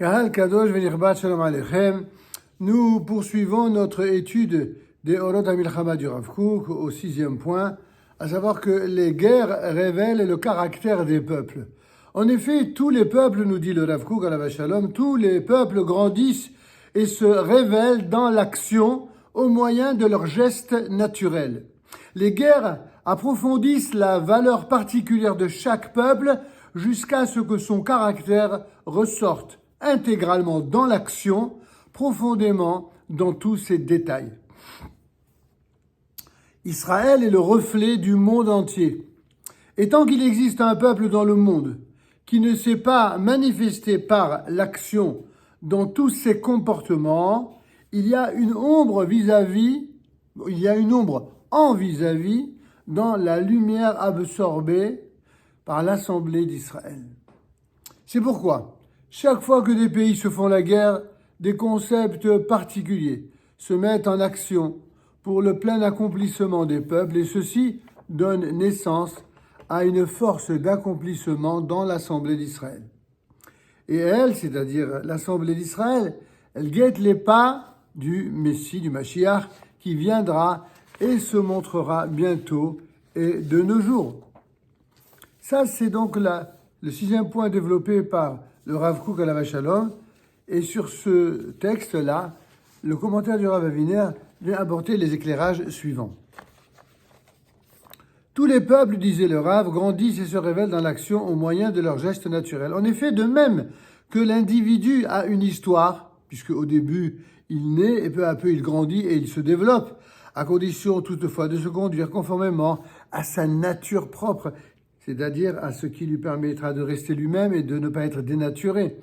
Kahal Kadosh Venirbat Shalom Aleichem, nous poursuivons notre étude des Orot HaMilchama du Rav Kook au 6e point, à savoir que les guerres révèlent le caractère des peuples. En effet, tous les peuples, nous dit le Rav Kook Alav Shalom, tous les peuples grandissent et se révèlent dans l'action au moyen de leurs gestes naturels. Les guerres approfondissent la valeur particulière de chaque peuple jusqu'à ce que son caractère ressorte intégralement dans l'action, profondément dans tous ses détails. Israël est le reflet du monde entier. Et tant qu'il existe un peuple dans le monde qui ne s'est pas manifesté par l'action dans tous ses comportements, il y a une ombre en vis-à-vis dans la lumière absorbée par l'Assemblée d'Israël. C'est pourquoi, chaque fois que des pays se font la guerre, des concepts particuliers se mettent en action pour le plein accomplissement des peuples et ceci donne naissance à une force d'accomplissement dans l'Assemblée d'Israël. Et elle, c'est-à-dire l'Assemblée d'Israël, elle guette les pas du Messie, du Mashiach, qui viendra et se montrera bientôt et de nos jours. Ça, c'est donc le 6e point développé par le Rav Kook Alav Shalom. Et sur ce texte-là, le commentaire du Rav Aviner vient apporter les éclairages suivants. Tous les peuples, disait le Rav, grandissent et se révèlent dans l'action au moyen de leurs gestes naturels. En effet, de même que l'individu a une histoire, puisque au début il naît et peu à peu il grandit et il se développe, à condition toutefois de se conduire conformément à sa nature propre, c'est-à-dire à ce qui lui permettra de rester lui-même et de ne pas être dénaturé.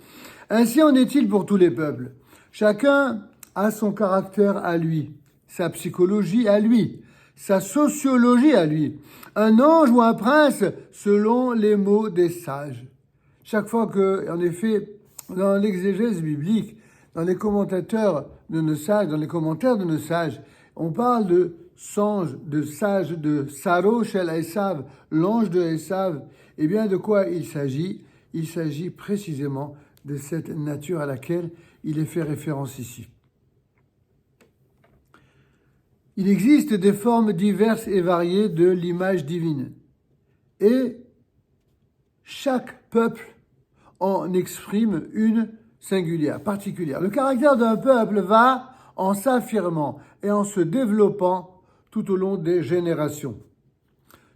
Ainsi en est-il pour tous les peuples. Chacun a son caractère à lui, sa psychologie à lui, sa sociologie à lui, un ange ou un prince selon les mots des sages. Chaque fois que, en effet, dans l'exégèse biblique, dans les commentateurs de nos sages, dans les commentaires de nos sages, on parle de songe, de sage, de Saro Shel Esav, l'ange de Esav. Eh bien, de quoi il s'agit? Il s'agit précisément de cette nature à laquelle il est fait référence ici. Il existe des formes diverses et variées de l'image divine. Et chaque peuple en exprime une singulière, particulière. Le caractère d'un peuple va en s'affirmant et en se développant tout au long des générations.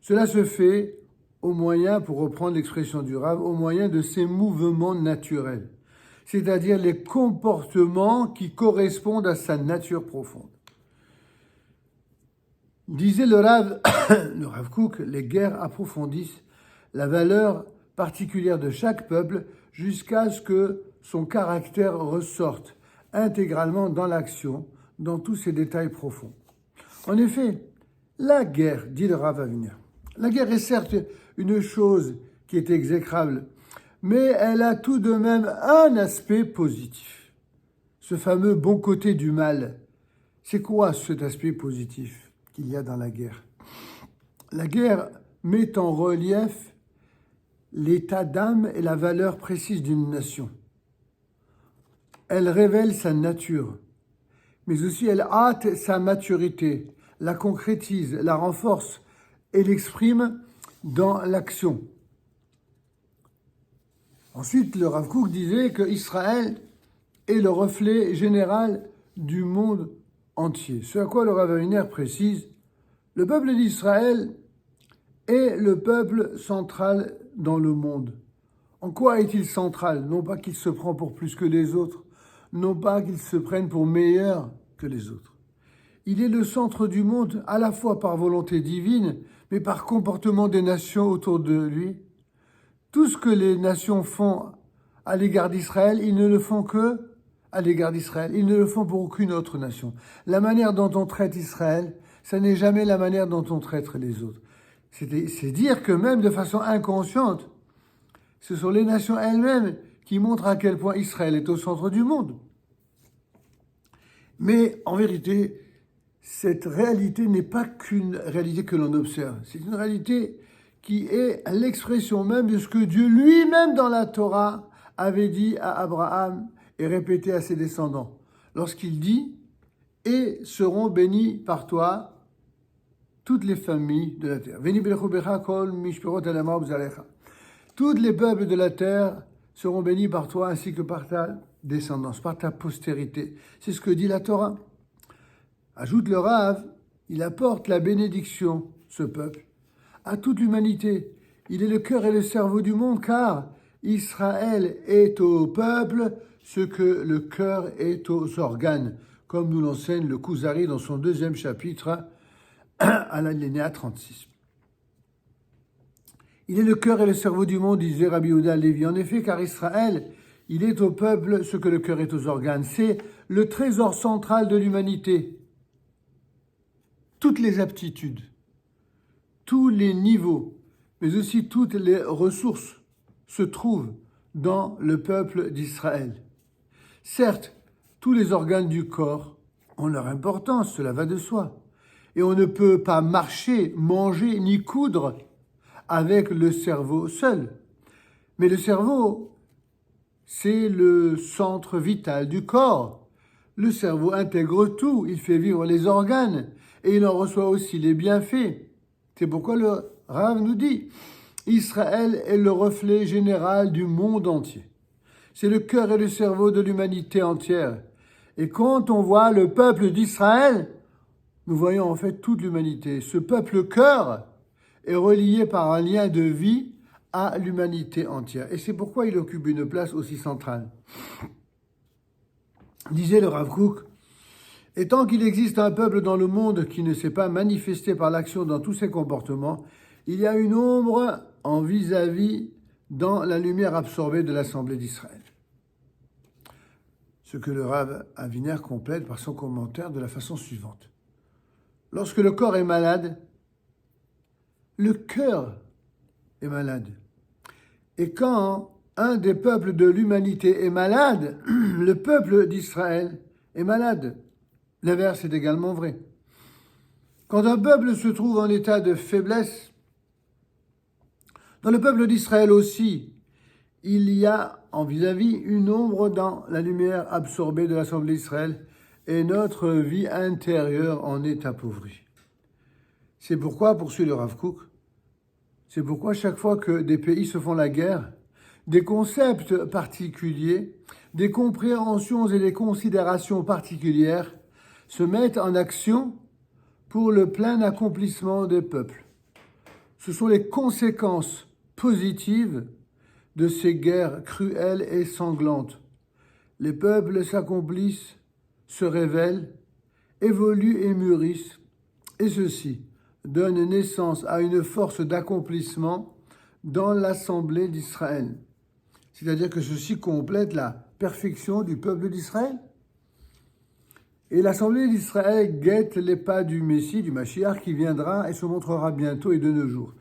Cela se fait au moyen, pour reprendre l'expression du Rav, au moyen de ces mouvements naturels, c'est-à-dire les comportements qui correspondent à sa nature profonde. Disait le Rav Kook, les guerres approfondissent la valeur particulière de chaque peuple jusqu'à ce que son caractère ressorte intégralement dans l'action, dans tous ses détails profonds. En effet, la guerre, dit le Rav Aviner, la guerre est certes une chose qui est exécrable, mais elle a tout de même un aspect positif. Ce fameux bon côté du mal. C'est quoi cet aspect positif qu'il y a dans la guerre? La guerre met en relief l'état d'âme et la valeur précise d'une nation. Elle révèle sa nature, mais aussi elle hâte sa maturité, la concrétise, la renforce et l'exprime dans l'action. Ensuite, le Rav Kook disait que Israël est le reflet général du monde entier. Ce à quoi le Rav Aviner précise, le peuple d'Israël est le peuple central dans le monde. En quoi est-il central? Non pas qu'il se prend pour plus que les autres, non pas qu'il se prenne pour meilleur que les autres. Il est le centre du monde à la fois par volonté divine, mais par comportement des nations autour de lui. Tout ce que les nations font à l'égard d'Israël, ils ne le font que à l'égard d'Israël. Ils ne le font pour aucune autre nation. La manière dont on traite Israël, ça n'est jamais la manière dont on traite les autres. C'est dire que même de façon inconsciente, ce sont les nations elles-mêmes qui montrent à quel point Israël est au centre du monde. Mais en vérité, cette réalité n'est pas qu'une réalité que l'on observe. C'est une réalité qui est l'expression même de ce que Dieu lui-même dans la Torah avait dit à Abraham et répété à ses descendants, lorsqu'il dit « Et seront bénis par toi toutes les familles de la terre. » Toutes les peuples de la terre seront bénis par toi ainsi que par ta descendance, par ta postérité. C'est ce que dit la Torah. Ajoute le Rav, il apporte la bénédiction, ce peuple, à toute l'humanité. Il est le cœur et le cerveau du monde, car Israël est au peuple ce que le cœur est aux organes, comme nous l'enseigne le Kuzari dans son 2e chapitre, à l'alinéa 36. Il est le cœur et le cerveau du monde, disait Rabbi Yehuda Lévi. En effet, car Israël, il est au peuple ce que le cœur est aux organes. C'est le trésor central de l'humanité. Toutes les aptitudes, tous les niveaux, mais aussi toutes les ressources se trouvent dans le peuple d'Israël. Certes, tous les organes du corps ont leur importance, cela va de soi. Et on ne peut pas marcher, manger, ni coudre avec le cerveau seul. Mais le cerveau, c'est le centre vital du corps. Le cerveau intègre tout, il fait vivre les organes et il en reçoit aussi les bienfaits. C'est pourquoi le Rav nous dit, Israël est le reflet général du monde entier. C'est le cœur et le cerveau de l'humanité entière. Et quand on voit le peuple d'Israël, nous voyons en fait toute l'humanité. Ce peuple cœur est relié par un lien de vie à l'humanité entière. Et c'est pourquoi il occupe une place aussi centrale. Disait le Rav Kook, et tant qu'il existe un peuple dans le monde qui ne s'est pas manifesté par l'action dans tous ses comportements, il y a une ombre en vis-à-vis dans la lumière absorbée de l'Assemblée d'Israël. Ce que le Rav Aviner complète par son commentaire de la façon suivante. Lorsque le corps est malade, le cœur est malade. Et quand un des peuples de l'humanité est malade, le peuple d'Israël est malade. L'inverse est également vrai. Quand un peuple se trouve en état de faiblesse, dans le peuple d'Israël aussi, il y a en vis-à-vis une ombre dans la lumière absorbée de l'Assemblée d'Israël et notre vie intérieure en est appauvrie. C'est pourquoi, poursuit le Rav Kook, c'est pourquoi chaque fois que des pays se font la guerre, des concepts particuliers, des compréhensions et des considérations particulières se mettent en action pour le plein accomplissement des peuples. Ce sont les conséquences positives de ces guerres cruelles et sanglantes. Les peuples s'accomplissent, se révèlent, évoluent et mûrissent, et ceci donne naissance à une force d'accomplissement dans l'Assemblée d'Israël. C'est-à-dire que ceci complète la perfection du peuple d'Israël. Et l'Assemblée d'Israël guette les pas du Messie, du Mashiach, qui viendra et se montrera bientôt et de nos jours.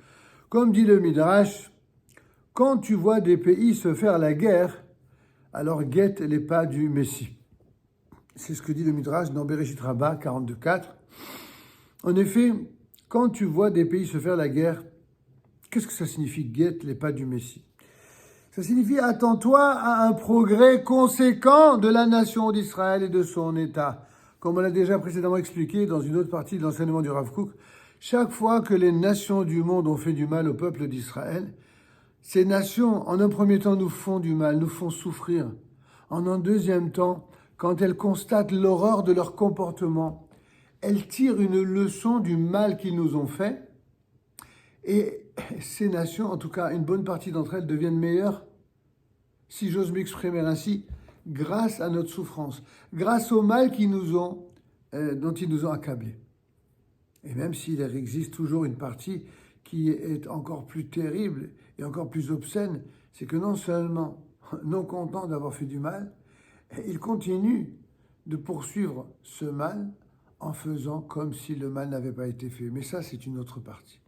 Comme dit le Midrash, quand tu vois des pays se faire la guerre, alors guette les pas du Messie. C'est ce que dit le Midrash dans Bereshit Rabbah 42.4. En effet, quand tu vois des pays se faire la guerre, qu'est-ce que ça signifie, guette les pas du Messie? Ça signifie attends-toi à un progrès conséquent de la nation d'Israël et de son État. Comme on l'a déjà précédemment expliqué dans une autre partie de l'enseignement du Rav Kook, chaque fois que les nations du monde ont fait du mal au peuple d'Israël, ces nations, en un premier temps, nous font du mal, nous font souffrir. En un deuxième temps, quand elles constatent l'horreur de leur comportement, elles tirent une leçon du mal qu'ils nous ont fait. Et ces nations, en tout cas une bonne partie d'entre elles, deviennent meilleures, si j'ose m'exprimer ainsi, grâce à notre souffrance, grâce au mal dont ils nous ont accablés. Et même s'il existe toujours une partie qui est encore plus terrible et encore plus obscène, c'est que non seulement, non contents d'avoir fait du mal, ils continuent de poursuivre ce mal en faisant comme si le mal n'avait pas été fait. Mais ça, c'est une autre partie.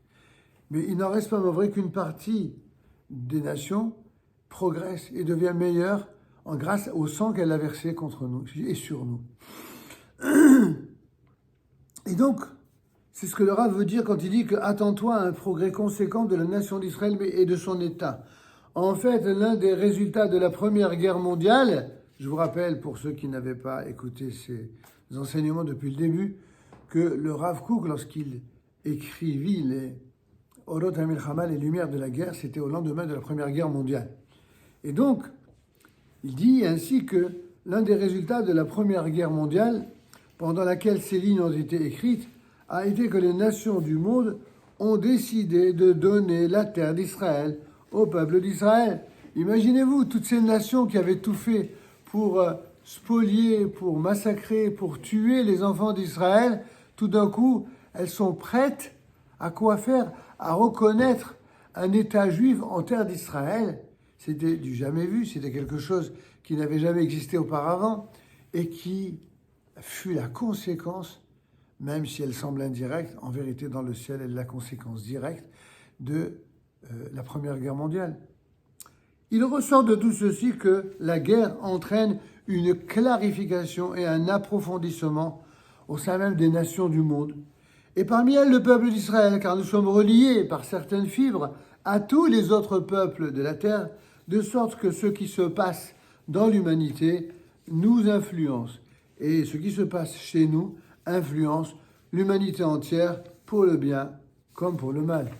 Mais il n'en reste pas moins vrai qu'une partie des nations progresse et devient meilleure grâce au sang qu'elle a versé contre nous et sur nous. Et donc, c'est ce que le Rav veut dire quand il dit que attends-toi à un progrès conséquent de la nation d'Israël et de son État. En fait, l'un des résultats de la Première Guerre mondiale, je vous rappelle, pour ceux qui n'avaient pas écouté ces enseignements depuis le début, que le Rav Kook, lorsqu'il écrivit les Orot HaMilchama, les Lumières de la guerre, c'était au lendemain de la Première Guerre mondiale. Et donc, il dit ainsi que l'un des résultats de la Première Guerre mondiale, pendant laquelle ces lignes ont été écrites, a été que les nations du monde ont décidé de donner la terre d'Israël au peuple d'Israël. Imaginez-vous, toutes ces nations qui avaient tout fait pour spolier, pour massacrer, pour tuer les enfants d'Israël, tout d'un coup, elles sont prêtes à quoi faire? À reconnaître un État juif en terre d'Israël. C'était du jamais vu, c'était quelque chose qui n'avait jamais existé auparavant et qui fut la conséquence, même si elle semble indirecte, en vérité dans le ciel, elle est la conséquence directe de la Première Guerre mondiale. Il ressort de tout ceci que la guerre entraîne une clarification et un approfondissement au sein même des nations du monde. Et parmi elles, le peuple d'Israël, car nous sommes reliés par certaines fibres à tous les autres peuples de la terre, de sorte que ce qui se passe dans l'humanité nous influence. Et ce qui se passe chez nous influence l'humanité entière pour le bien comme pour le mal.